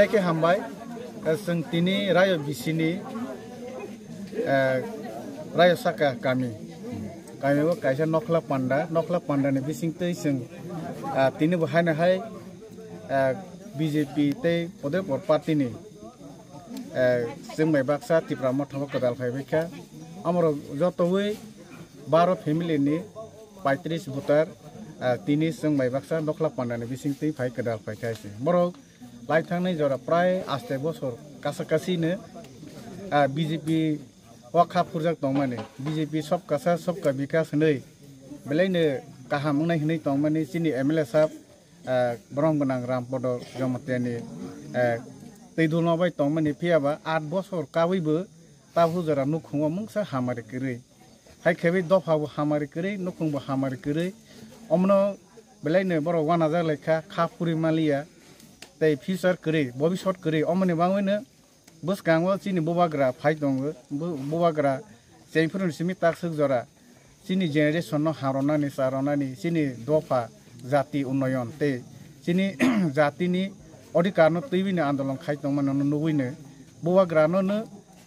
belai ke hambai seng tini rayo bisini rayo saka kami wo kaisa nokla panda ni bising tei seng tini bahai na hai BJP tei pode por party ni seng mai baksa TIPRA MOTHA kadal phai bekha amro joto we 12 family ni 35 voter tini seng mai baksa nokla panda ni bising tei phai kadal phai kaise borok lai thangnai jora prai aste bosor kasakasi ne BJP wakha purjak tongmani BJP sob kasa sob ka bikas nei belai ne kaham nai hnei tongmani Chini MLA sab borong benang rampodo jomateni teidulno bai tongmani phiaba 8 bosor kawibo tabu jora Nukhung mungsa hamari kiri hai khebe dofa hamari kiri Nukhung hamari kiri omno belai ne boro 1000 lekha khapuri malia tei future kiri bobishot kiri omni bangwene bus kangwa Chini bobagra phai dong bobagra cheifurun simi taksuk jora Chini generation no harona ni sarona ni Chini dofa jati unnoyon te Chini jati ni odhikar no tibini andolon khai tongman no nubuine bobagra no ne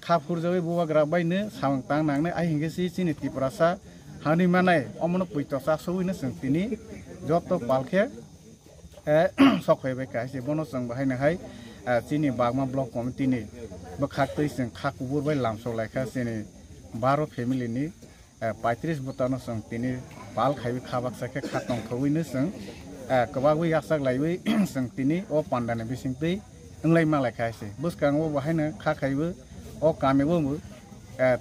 khapur jawe bobagra baine samtang nangne ai hingesi Chini TIPRA sa hani manai omno puito sa suine sengtini joto palkhe sokhwebe kaise bono sang bahai na hai Chini bagma block committee ni bakhak tei seng khakubur bai lamso laikha Chini 12 family ni 35 botano sang tini pal khaibi khabak sakhe khatong khawine sang kabagwi yaksak laiwi sang tini o pandane bising tei englai ma laikha se buskang o bahai na khakhaibu o kamebo mu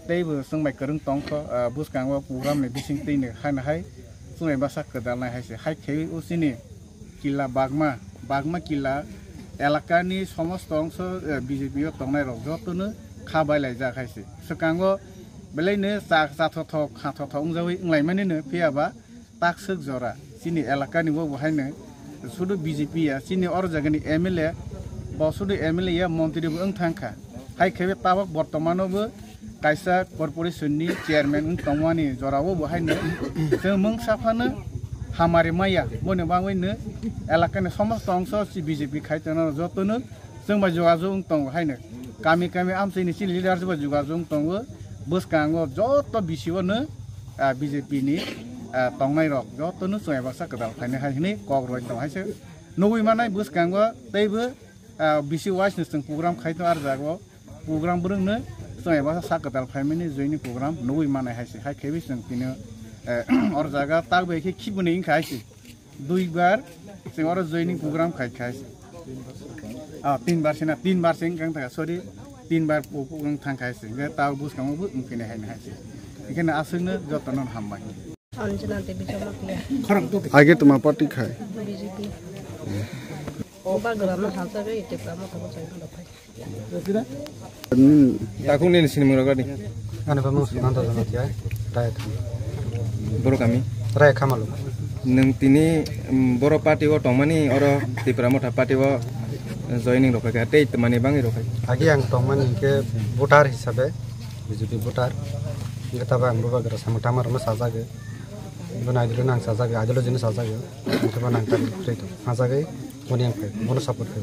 teibu sang mai Kwrwng tongkho buskang o program ni bising tei ni haina hai sungai basak kedal nai hai se hai khei o Chini Killa bagma Killa elakani somosto অংশ BJP Tongnairok Joto no khabai laijak haise sekango belai ne chathok khathok ungjawi nglaimani ne phiaba taksuk jora Chini elakani bo bahaine sudu BJP ya Chini or jagani MLA bo sudu MLA ya montri bo Mwkthang hai khebe tabak bortomano bo kaisa corporation ni chairman tongwani jorabo bahaine se mung safana hamari maya bone bangwene elakani somosto অংশ BJP khaitana joto no jengba jogajong tong haine kami amsini Chini leader ba jogajong tong buskango joto bisiwo no BJP ni Tongnairok joto no soya baksa kadal khaine haine kokroi tong haise nugui manai buskango teibo bisi wise ni sing program khaito ar jago program burung no soya baksa sakadal khaimeni joini program nugui manai haise hai khebi sing tino और जगह तक बेखे खिबु नहीं खाइसे 2 बार सिंग और joining programme खाइसे 3 बार सेना 3 बार सिंग गंग sorry 3 बार programme थां खाइसे गे ताव बुस खामबो उनफिने हायनो हाइसे इखने आसुनो जतन हामबाय अंजना देवी जमकले खरम तो आगे तुम पार्टी खाय बीजेपी ओ बागराम हालसाबे इतेप्रा मथाबो जायनो लफाय ताखुनि सिनेमा गाडी आने बामो सिनांत जनातिया राय boro kami rai khamalo nung tini boro party wo tongmani oro TIPRA MOTHA party wo joining rokai tei temani bangi rokai agi ang tongmani ke voter hisabe BJP voter ngetaba ang bagra samtamar ma sajage bana idilo nang sajage adilo jini sajage ngetaba nang tar free to sajage boni ang bono support ke